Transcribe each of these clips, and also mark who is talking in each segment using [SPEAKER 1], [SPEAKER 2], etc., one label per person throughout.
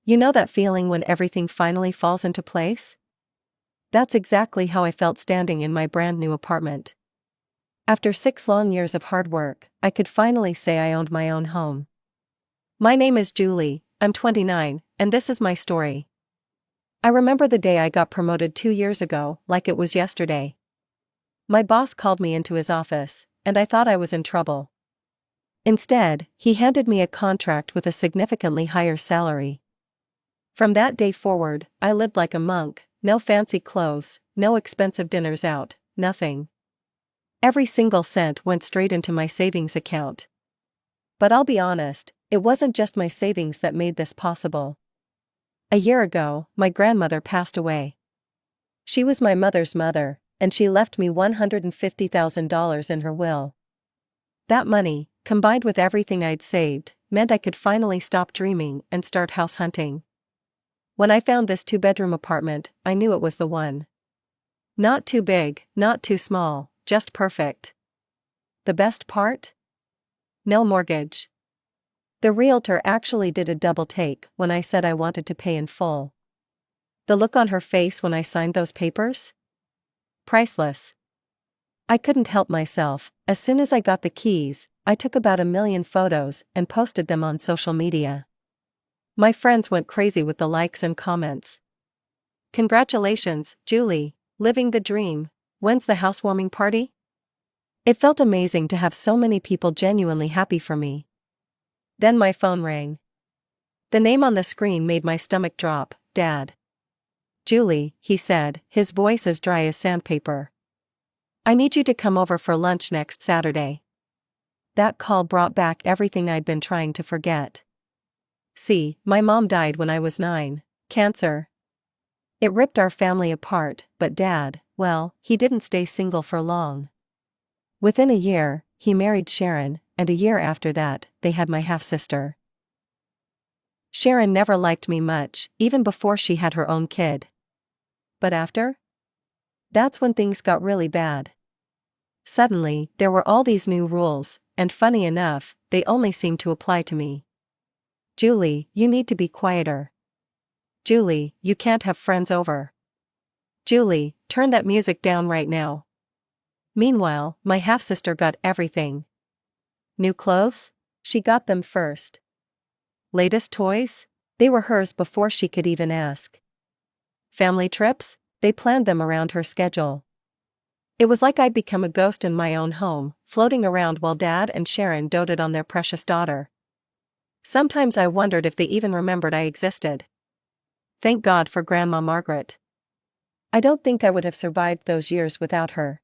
[SPEAKER 1] You know that feeling when everything finally falls into place? That's exactly how I felt standing in my brand new apartment. After 6 long years of hard work, I could finally say I owned my own home. My name is Julie, I'm 29, and this is my story. I remember the day I got promoted 2 years ago, like it was yesterday. My boss called me into his office, and I thought I was in trouble. Instead, he handed me a contract with a significantly higher salary. From that day forward, I lived like a monk, no fancy clothes, no expensive dinners out, nothing. Every single cent went straight into my savings account. But I'll be honest, it wasn't just my savings that made this possible. A year ago, my grandmother passed away. She was my mother's mother, and she left me $150,000 in her will. That money, combined with everything I'd saved, meant I could finally stop dreaming and start house hunting. When I found this 2-bedroom apartment, I knew it was the one. Not too big, not too small, just perfect. The best part? No mortgage. The realtor actually did a double take when I said I wanted to pay in full. The look on her face when I signed those papers? Priceless. I couldn't help myself. As soon as I got the keys, I took about 1 million photos and posted them on social media. My friends went crazy with the likes and comments. Congratulations, Julie, living the dream. When's the housewarming party? It felt amazing to have so many people genuinely happy for me. Then my phone rang. The name on the screen made my stomach drop. Dad. Julie, he said, his voice as dry as sandpaper. I need you to come over for lunch next Saturday. That call brought back everything I'd been trying to forget. See, my mom died when I was 9, cancer. It ripped our family apart, but Dad, well, he didn't stay single for long. Within a year, he married Sharon, and a year after that, they had my half-sister. Sharon never liked me much, even before she had her own kid. But after? That's when things got really bad. Suddenly, there were all these new rules, and funny enough, they only seemed to apply to me. Julie, you need to be quieter. Julie, you can't have friends over. Julie, turn that music down right now. Meanwhile, my half-sister got everything. New clothes? She got them first. Latest toys? They were hers before she could even ask. Family trips? They planned them around her schedule. It was like I'd become a ghost in my own home, floating around while Dad and Sharon doted on their precious daughter. Sometimes I wondered if they even remembered I existed. Thank God for Grandma Margaret. I don't think I would have survived those years without her.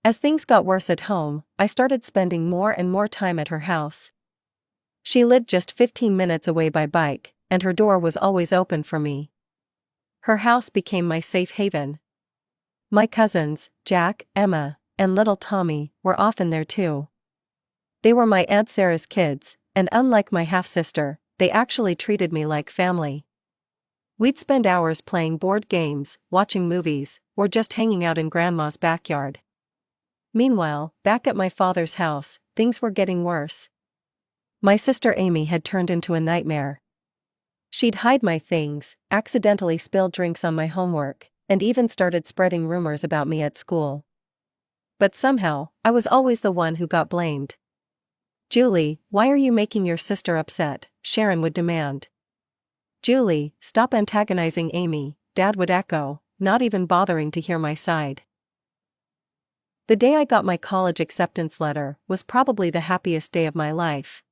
[SPEAKER 1] As things got worse at home, I started spending more and more time at her house. She lived just 15 minutes away by bike, and her door was always open for me. Her house became my safe haven. My cousins, Jack, Emma, and little Tommy, were often there too. They were my Aunt Sarah's kids, and unlike my half-sister, they actually treated me like family. We'd spend hours playing board games, watching movies, or just hanging out in Grandma's backyard. Meanwhile, back at my father's house, things were getting worse. My sister Amy had turned into a nightmare. She'd hide my things, accidentally spill drinks on my homework, and even started spreading rumors about me at school. But somehow, I was always the one who got blamed. Julie, why are you making your sister upset? Sharon would demand. Julie, stop antagonizing Amy, Dad would echo, not even bothering to hear my side. The day I got my college acceptance letter was probably the happiest day of my life.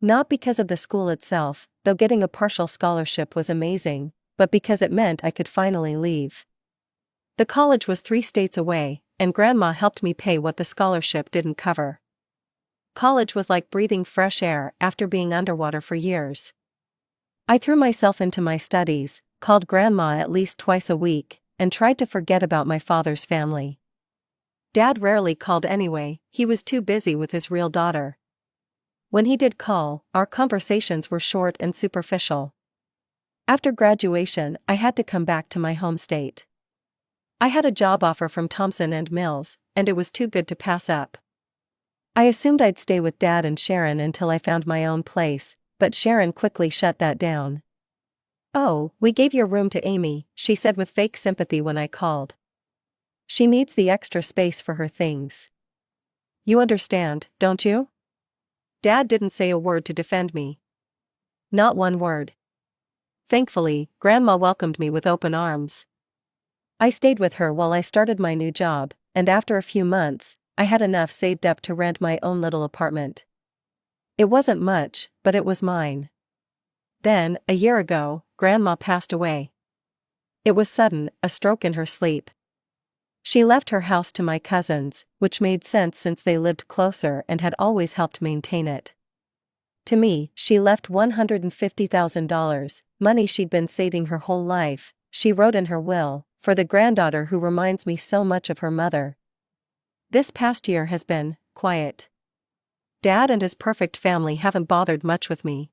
[SPEAKER 1] Not because of the school itself, though getting a partial scholarship was amazing, but because it meant I could finally leave. The college was 3 states away, and Grandma helped me pay what the scholarship didn't cover. College was like breathing fresh air after being underwater for years. I threw myself into my studies, called Grandma at least twice a week, and tried to forget about my father's family. Dad rarely called anyway, he was too busy with his real daughter. When he did call, our conversations were short and superficial. After graduation, I had to come back to my home state. I had a job offer from Thompson and Mills, and it was too good to pass up. I assumed I'd stay with Dad and Sharon until I found my own place, but Sharon quickly shut that down. Oh, we gave your room to Amy, she said with fake sympathy when I called. She needs the extra space for her things. You understand, don't you? Dad didn't say a word to defend me. Not one word. Thankfully, Grandma welcomed me with open arms. I stayed with her while I started my new job, and after a few months, I had enough saved up to rent my own little apartment. It wasn't much, but it was mine. Then, a year ago, Grandma passed away. It was sudden, a stroke in her sleep. She left her house to my cousins, which made sense since they lived closer and had always helped maintain it. To me, she left $150,000, money she'd been saving her whole life, she wrote in her will, for the granddaughter who reminds me so much of her mother. This past year has been quiet. Dad and his perfect family haven't bothered much with me.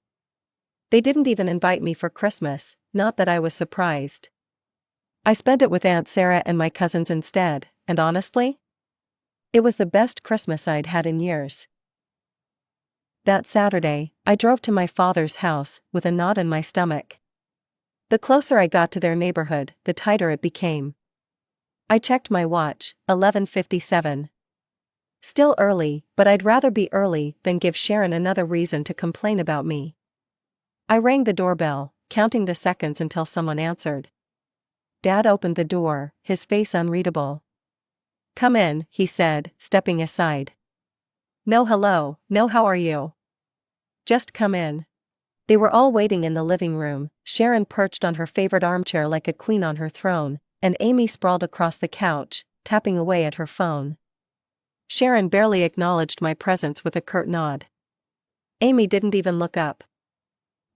[SPEAKER 1] They didn't even invite me for Christmas, not that I was surprised. I spent it with Aunt Sarah and my cousins instead, and honestly, it was the best Christmas I'd had in years. That Saturday, I drove to my father's house, with a knot in my stomach. The closer I got to their neighborhood, the tighter it became. I checked my watch, 11:57. Still early, but I'd rather be early than give Sharon another reason to complain about me. I rang the doorbell, counting the seconds until someone answered. Dad opened the door, his face unreadable. "Come in," he said, stepping aside. "No hello, no how are you? Just come in." They were all waiting in the living room, Sharon perched on her favorite armchair like a queen on her throne, and Amy sprawled across the couch, tapping away at her phone. Sharon barely acknowledged my presence with a curt nod. Amy didn't even look up.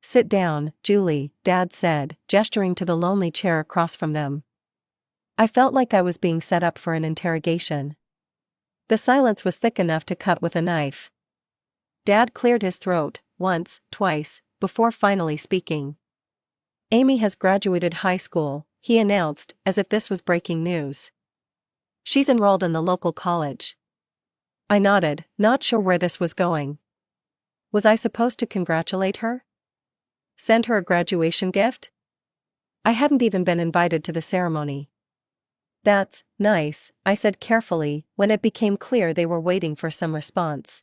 [SPEAKER 1] "Sit down, Julie," Dad said, gesturing to the lonely chair across from them. I felt like I was being set up for an interrogation. The silence was thick enough to cut with a knife. Dad cleared his throat, once, twice, before finally speaking. "Amy has graduated high school," he announced, as if this was breaking news. "She's enrolled in the local college." I nodded, not sure where this was going. Was I supposed to congratulate her? Send her a graduation gift? I hadn't even been invited to the ceremony. "That's nice," I said carefully, when it became clear they were waiting for some response.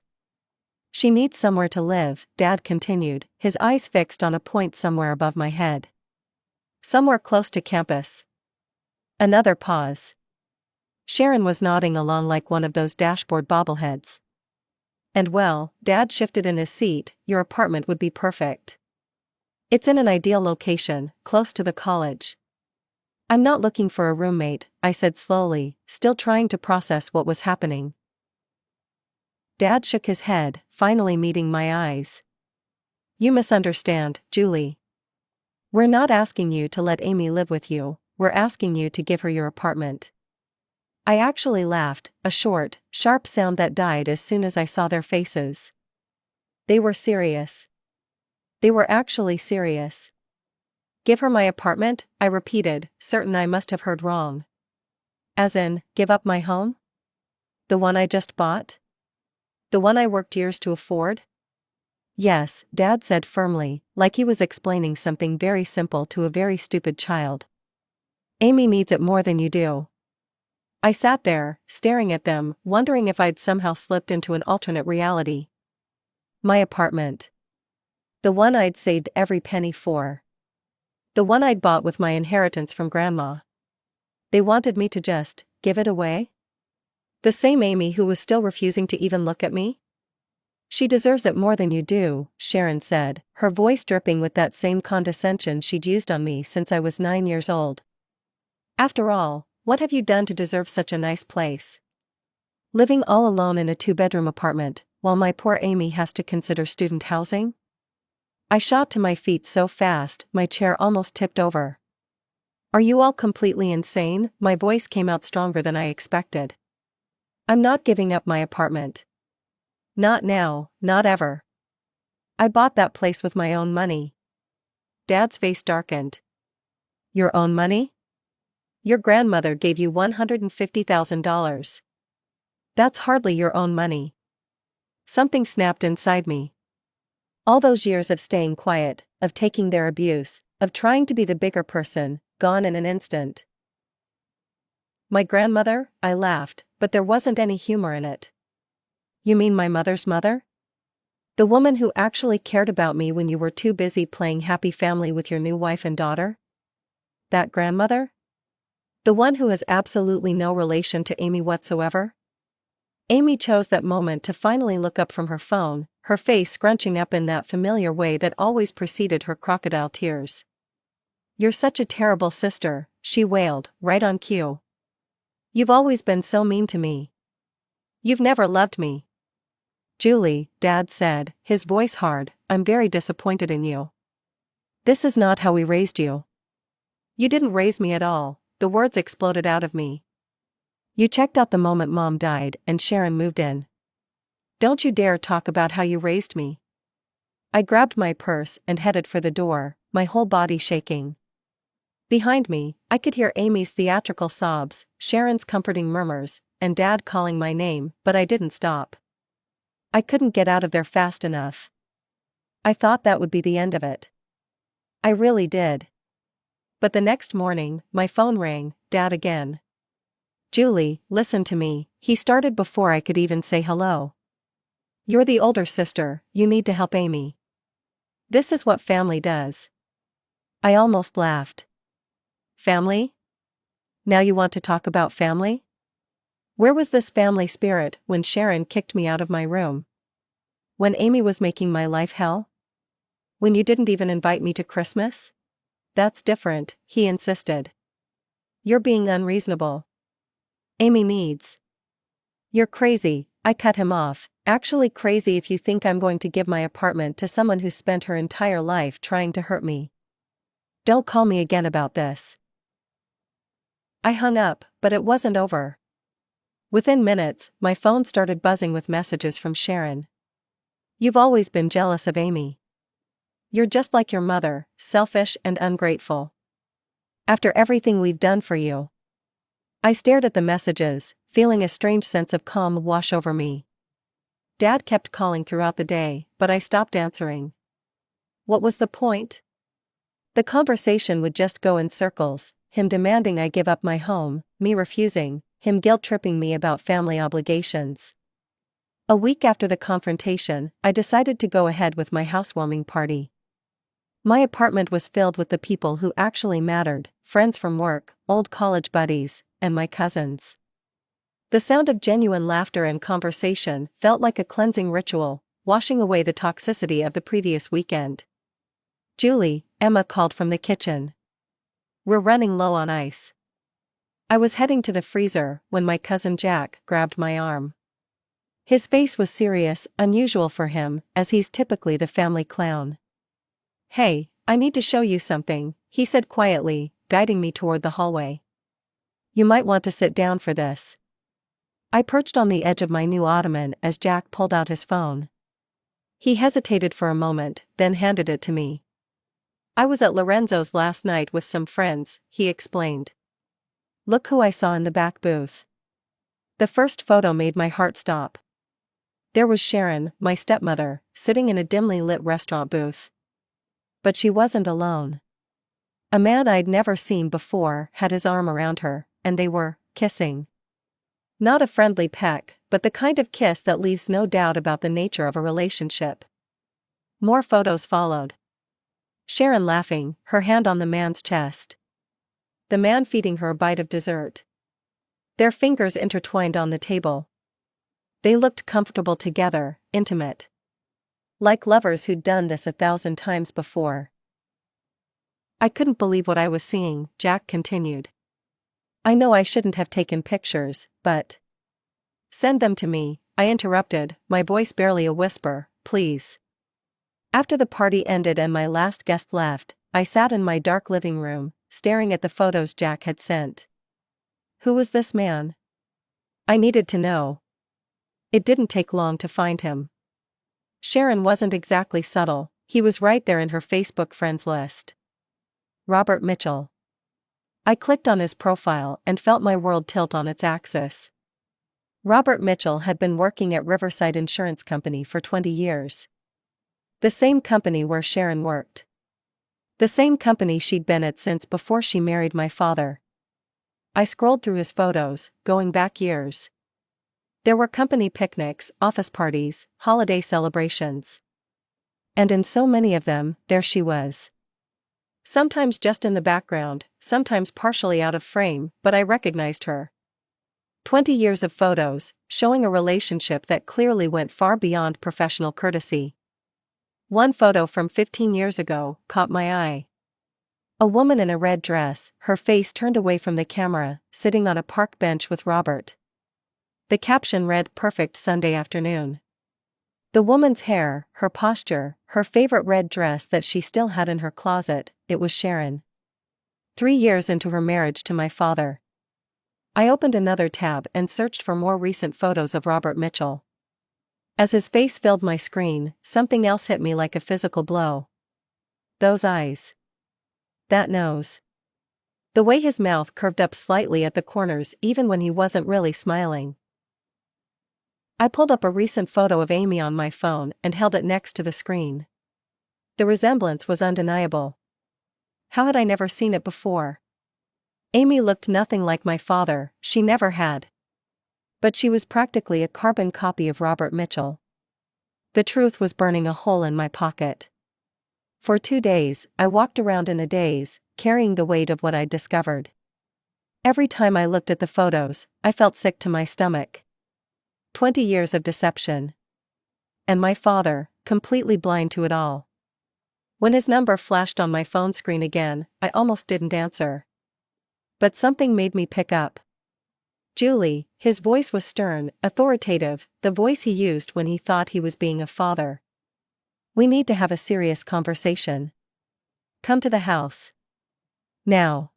[SPEAKER 1] "She needs somewhere to live," Dad continued, his eyes fixed on a point somewhere above my head. "Somewhere close to campus." Another pause. Sharon was nodding along like one of those dashboard bobbleheads. "And well," Dad shifted in his seat, "your apartment would be perfect. It's in an ideal location, close to the college." "I'm not looking for a roommate," I said slowly, still trying to process what was happening. Dad shook his head, finally meeting my eyes. "You misunderstand, Julie. We're not asking you to let Amy live with you, we're asking you to give her your apartment." I actually laughed, a short, sharp sound that died as soon as I saw their faces. They were serious. They were actually serious. "Give her my apartment?" I repeated, certain I must have heard wrong. "As in, give up my home? The one I just bought? The one I worked years to afford?" "Yes," Dad said firmly, like he was explaining something very simple to a very stupid child. "Amy needs it more than you do." I sat there, staring at them, wondering if I'd somehow slipped into an alternate reality. My apartment. The one I'd saved every penny for. The one I'd bought with my inheritance from Grandma. They wanted me to just give it away? The same Amy who was still refusing to even look at me? "She deserves it more than you do," Sharon said, her voice dripping with that same condescension she'd used on me since I was 9 years old. "After all, what have you done to deserve such a nice place? Living all alone in a 2-bedroom apartment, while my poor Amy has to consider student housing?" I shot to my feet so fast, my chair almost tipped over. "Are you all completely insane?" My voice came out stronger than I expected. "I'm not giving up my apartment. Not now, not ever. I bought that place with my own money." Dad's face darkened. "Your own money? Your grandmother gave you $150,000. That's hardly your own money." Something snapped inside me. All those years of staying quiet, of taking their abuse, of trying to be the bigger person, gone in an instant. My grandmother? I laughed, but there wasn't any humor in it. You mean my mother's mother? The woman who actually cared about me when you were too busy playing happy family with your new wife and daughter? That grandmother? The one who has absolutely no relation to Amy whatsoever? Amy chose that moment to finally look up from her phone, her face scrunching up in that familiar way that always preceded her crocodile tears. You're such a terrible sister, she wailed, right on cue. You've always been so mean to me. You've never loved me. Julie, Dad said, his voice hard, I'm very disappointed in you. This is not how we raised you. You didn't raise me at all, the words exploded out of me. You checked out the moment Mom died and Sharon moved in. Don't you dare talk about how you raised me. I grabbed my purse and headed for the door, my whole body shaking. Behind me, I could hear Amy's theatrical sobs, Sharon's comforting murmurs, and Dad calling my name, but I didn't stop. I couldn't get out of there fast enough. I thought that would be the end of it. I really did. But the next morning, my phone rang, Dad again. Julie, listen to me, he started before I could even say hello. You're the older sister, you need to help Amy. This is what family does. I almost laughed. Family? Now you want to talk about family? Where was this family spirit when Sharon kicked me out of my room? When Amy was making my life hell? When you didn't even invite me to Christmas? That's different, he insisted. You're being unreasonable. Amy needs. You're crazy, I cut him off, actually crazy if you think I'm going to give my apartment to someone who spent her entire life trying to hurt me. Don't call me again about this. I hung up, but it wasn't over. Within minutes, my phone started buzzing with messages from Sharon. You've always been jealous of Amy. You're just like your mother, selfish and ungrateful. After everything we've done for you. I stared at the messages, feeling a strange sense of calm wash over me. Dad kept calling throughout the day, but I stopped answering. What was the point? The conversation would just go in circles, him demanding I give up my home, me refusing, him guilt-tripping me about family obligations. A week after the confrontation, I decided to go ahead with my housewarming party. My apartment was filled with the people who actually mattered, friends from work, old college buddies, and my cousins. The sound of genuine laughter and conversation felt like a cleansing ritual, washing away the toxicity of the previous weekend. Julie, Emma called from the kitchen. We're running low on ice. I was heading to the freezer when my cousin Jack grabbed my arm. His face was serious, unusual for him, as he's typically the family clown. Hey, I need to show you something, he said quietly, guiding me toward the hallway. You might want to sit down for this. I perched on the edge of my new ottoman as Jack pulled out his phone. He hesitated for a moment, then handed it to me. I was at Lorenzo's last night with some friends, he explained. Look who I saw in the back booth. The first photo made my heart stop. There was Sharon, my stepmother, sitting in a dimly lit restaurant booth. But she wasn't alone. A man I'd never seen before had his arm around her, and they were kissing. Not a friendly peck, but the kind of kiss that leaves no doubt about the nature of a relationship. More photos followed. Sharon laughing, her hand on the man's chest. The man feeding her a bite of dessert. Their fingers intertwined on the table. They looked comfortable together, intimate. Like lovers who'd done this 1,000 times before. I couldn't believe what I was seeing, Jack continued. I know I shouldn't have taken pictures, but... Send them to me, I interrupted, my voice barely a whisper, please. After the party ended and my last guest left, I sat in my dark living room, staring at the photos Jack had sent. Who was this man? I needed to know. It didn't take long to find him. Sharon wasn't exactly subtle, he was right there in her Facebook friends list. Robert Mitchell. I clicked on his profile and felt my world tilt on its axis. Robert Mitchell had been working at Riverside Insurance Company for 20 years. The same company where Sharon worked. The same company she'd been at since before she married my father. I scrolled through his photos, going back years. There were company picnics, office parties, holiday celebrations. And in so many of them, there she was. Sometimes just in the background, sometimes partially out of frame, but I recognized her. 20 years of photos, showing a relationship that clearly went far beyond professional courtesy. One photo from 15 years ago caught my eye. A woman in a red dress, her face turned away from the camera, sitting on a park bench with Robert. The caption read, "Perfect Sunday afternoon." The woman's hair, her posture, her favorite red dress that she still had in her closet, it was Sharon. 3 years into her marriage to my father. I opened another tab and searched for more recent photos of Robert Mitchell. As his face filled my screen, something else hit me like a physical blow. Those eyes. That nose. The way his mouth curved up slightly at the corners even when he wasn't really smiling. I pulled up a recent photo of Amy on my phone and held it next to the screen. The resemblance was undeniable. How had I never seen it before? Amy looked nothing like my father, she never had. But she was practically a carbon copy of Robert Mitchell. The truth was burning a hole in my pocket. For 2 days, I walked around in a daze, carrying the weight of what I'd discovered. Every time I looked at the photos, I felt sick to my stomach. 20 years of deception. And my father, completely blind to it all. When his number flashed on my phone screen again, I almost didn't answer. But something made me pick up. Julie, his voice was stern, authoritative, the voice he used when he thought he was being a father. We need to have a serious conversation. Come to the house. Now.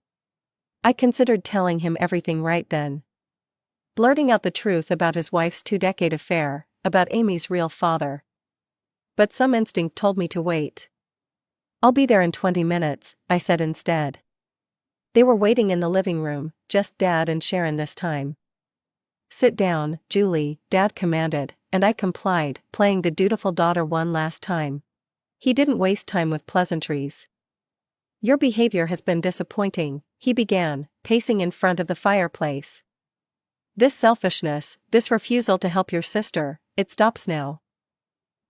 [SPEAKER 1] I considered telling him everything right then. Blurting out the truth about his wife's 2-decade affair, about Amy's real father. But some instinct told me to wait. "I'll be there in 20 minutes, I said instead. They were waiting in the living room, just Dad and Sharon this time. "Sit down, Julie," Dad commanded, and I complied, playing the dutiful daughter one last time. He didn't waste time with pleasantries. "Your behavior has been disappointing," he began, pacing in front of the fireplace. "This selfishness, this refusal to help your sister, it stops now."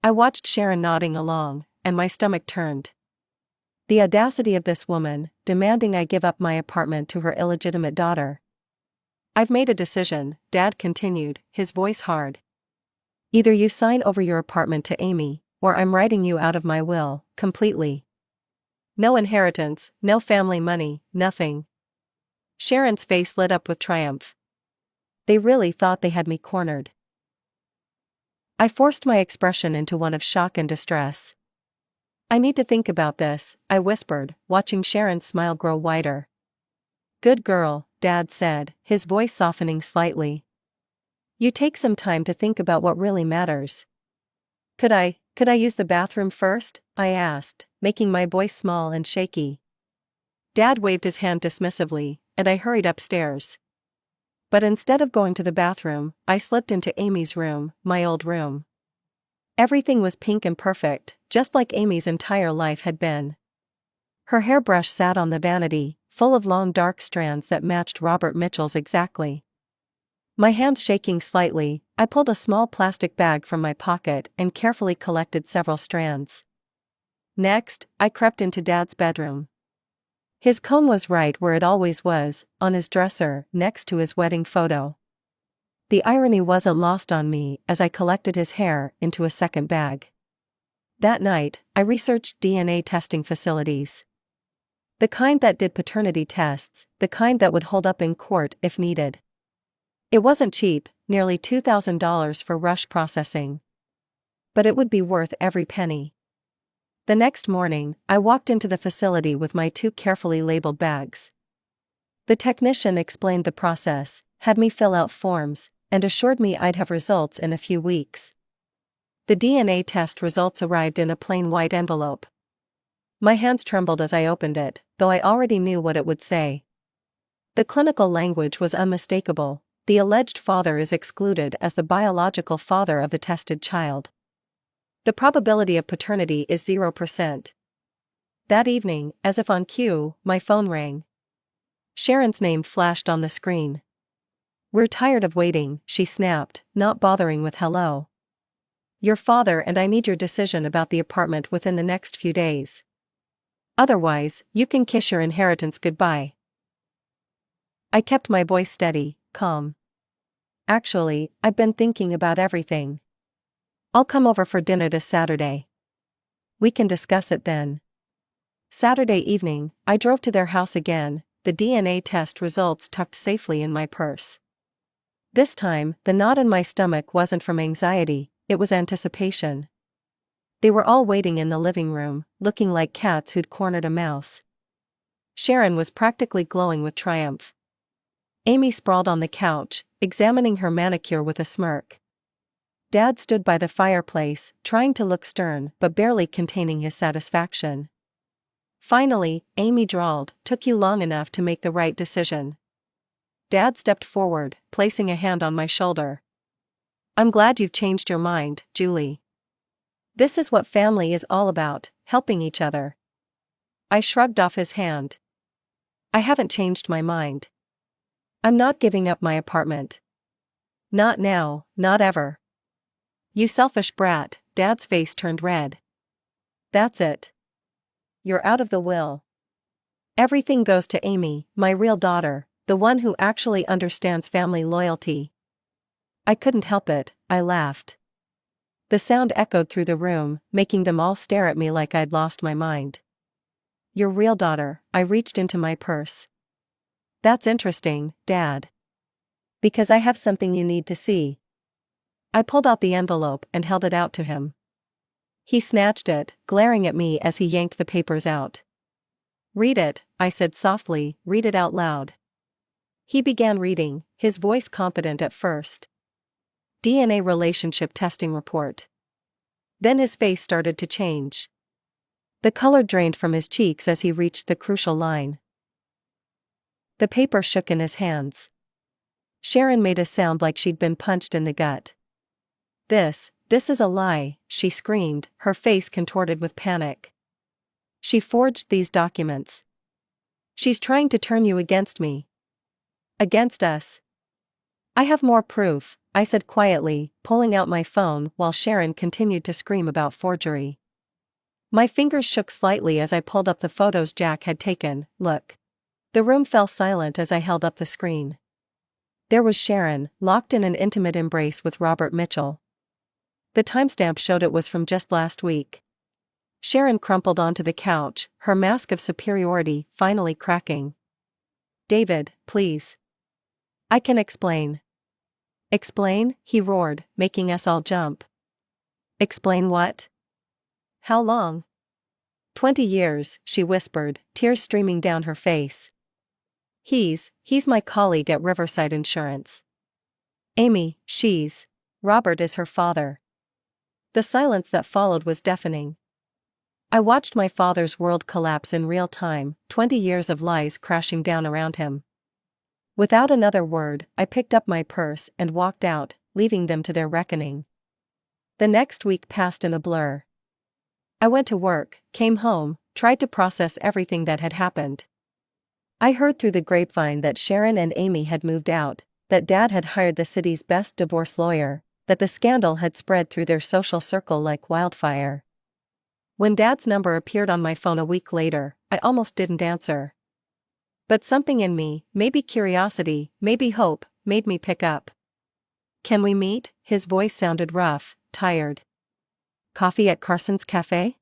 [SPEAKER 1] I watched Sharon nodding along, and my stomach turned. The audacity of this woman, demanding I give up my apartment to her illegitimate daughter. "I've made a decision," Dad continued, his voice hard. "Either you sign over your apartment to Amy, or I'm writing you out of my will, completely. No inheritance, no family money, nothing." Sharon's face lit up with triumph. They really thought they had me cornered. I forced my expression into one of shock and distress. "I need to think about this," I whispered, watching Sharon's smile grow wider. "Good girl," Dad said, his voice softening slightly. "You take some time to think about what really matters." Could I use the bathroom first?" I asked, making my voice small and shaky. Dad waved his hand dismissively, and I hurried upstairs. But instead of going to the bathroom, I slipped into Amy's room, my old room. Everything was pink and perfect, just like Amy's entire life had been. Her hairbrush sat on the vanity, full of long dark strands that matched Robert Mitchell's exactly. My hands shaking slightly, I pulled a small plastic bag from my pocket and carefully collected several strands. Next, I crept into Dad's bedroom. His comb was right where it always was, on his dresser, next to his wedding photo. The irony wasn't lost on me as I collected his hair into a second bag. That night, I researched DNA testing facilities. The kind that did paternity tests, the kind that would hold up in court if needed. It wasn't cheap, nearly $2,000 for rush processing. But it would be worth every penny. The next morning, I walked into the facility with my 2 carefully labeled bags. The technician explained the process, had me fill out forms, and assured me I'd have results in a few weeks. The DNA test results arrived in a plain white envelope. My hands trembled as I opened it, though I already knew what it would say. The clinical language was unmistakable: the alleged father is excluded as the biological father of the tested child. The probability of paternity is 0%. That evening, as if on cue, my phone rang. Sharon's name flashed on the screen. "We're tired of waiting," she snapped, not bothering with hello. "Your father and I need your decision about the apartment within the next few days. Otherwise, you can kiss your inheritance goodbye." I kept my voice steady, calm. "Actually, I've been thinking about everything. I'll come over for dinner this Saturday. We can discuss it then." Saturday evening, I drove to their house again, the DNA test results tucked safely in my purse. This time, the knot in my stomach wasn't from anxiety, it was anticipation. They were all waiting in the living room, looking like cats who'd cornered a mouse. Sharon was practically glowing with triumph. Amy sprawled on the couch, examining her manicure with a smirk. Dad stood by the fireplace, trying to look stern but barely containing his satisfaction. Finally, Amy drawled, "Took you long enough to make the right decision." Dad stepped forward, placing a hand on my shoulder. "I'm glad you've changed your mind, Julie. This is what family is all about, helping each other." I shrugged off his hand. "I haven't changed my mind. I'm not giving up my apartment. Not now, not ever." "You selfish brat," Dad's face turned red. "That's it. You're out of the will. Everything goes to Amy, my real daughter, the one who actually understands family loyalty." I couldn't help it, I laughed. The sound echoed through the room, making them all stare at me like I'd lost my mind. "Your real daughter," I reached into my purse. "That's interesting, Dad. Because I have something you need to see." I pulled out the envelope and held it out to him. He snatched it, glaring at me as he yanked the papers out. "Read it," I said softly, "read it out loud." He began reading, his voice confident at first. "DNA relationship testing report." Then his face started to change. The color drained from his cheeks as he reached the crucial line. The paper shook in his hands. Sharon made a sound like she'd been punched in the gut. This is a lie," she screamed, her face contorted with panic. "She forged these documents. She's trying to turn you against me. Against us." "I have more proof," I said quietly, pulling out my phone while Sharon continued to scream about forgery. My fingers shook slightly as I pulled up the photos Jack had taken. "Look." The room fell silent as I held up the screen. There was Sharon, locked in an intimate embrace with Robert Mitchell. The timestamp showed it was from just last week. Sharon crumpled onto the couch, her mask of superiority finally cracking. "David, please. I can explain." "Explain?" he roared, making us all jump. "Explain what? How long?" 20 years, she whispered, tears streaming down her face. He's my colleague at Riverside Insurance. Amy, Robert is her father." The silence that followed was deafening. I watched my father's world collapse in real time, 20 years of lies crashing down around him. Without another word, I picked up my purse and walked out, leaving them to their reckoning. The next week passed in a blur. I went to work, came home, tried to process everything that had happened. I heard through the grapevine that Sharon and Amy had moved out, that Dad had hired the city's best divorce lawyer, that the scandal had spread through their social circle like wildfire. When Dad's number appeared on my phone a week later, I almost didn't answer. But something in me, maybe curiosity, maybe hope, made me pick up. "Can we meet?" His voice sounded rough, tired. "Coffee at Carson's Cafe?"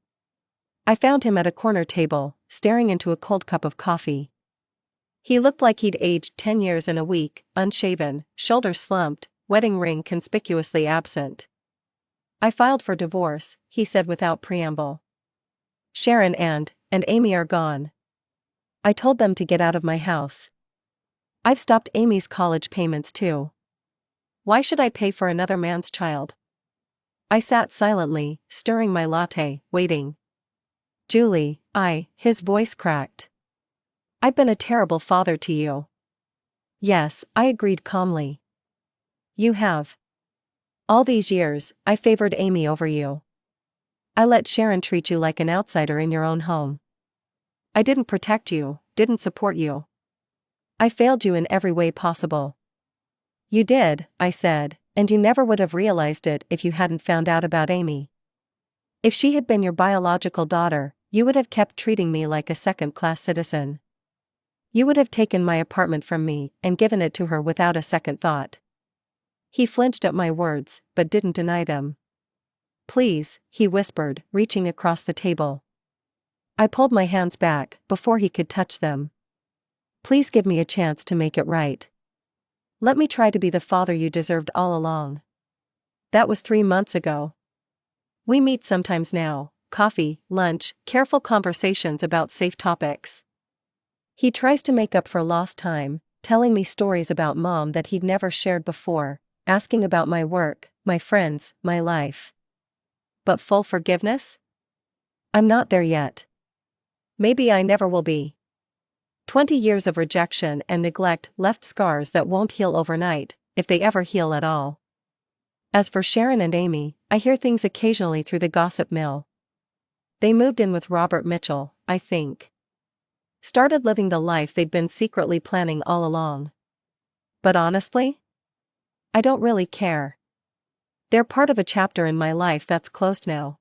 [SPEAKER 1] I found him at a corner table, staring into a cold cup of coffee. He looked like he'd aged 10 years in a week, unshaven, shoulders slumped, wedding ring conspicuously absent. "I filed for divorce," he said without preamble. "Sharon and Amy are gone. I told them to get out of my house. I've stopped Amy's college payments too. Why should I pay for another man's child?" I sat silently, stirring my latte, waiting. "Julie, his voice cracked. "I've been a terrible father to you." "Yes," I agreed calmly. "You have. All these years, I favored Amy over you. I let Sharon treat you like an outsider in your own home. I didn't protect you, didn't support you. I failed you in every way possible. You did, I said, and you never would have realized it if you hadn't found out about Amy. If she had been your biological daughter, you would have kept treating me like a second-class citizen. You would have taken my apartment from me and given it to her without a second thought. He flinched at my words, but didn't deny them. Please, he whispered, reaching across the table. I pulled my hands back before he could touch them. Please give me a chance to make it right. Let me try to be the father you deserved all along. That was 3 months ago. We meet sometimes now, coffee, lunch, careful conversations about safe topics. He tries to make up for lost time, telling me stories about Mom that he'd never shared before, asking about my work, my friends, my life. But full forgiveness? I'm not there yet. Maybe I never will be. 20 years of rejection and neglect left scars that won't heal overnight, if they ever heal at all. As for Sharon and Amy, I hear things occasionally through the gossip mill. They moved in with Robert Mitchell, I think. Started living the life they'd been secretly planning all along. But honestly, I don't really care. They're part of a chapter in my life that's closed now.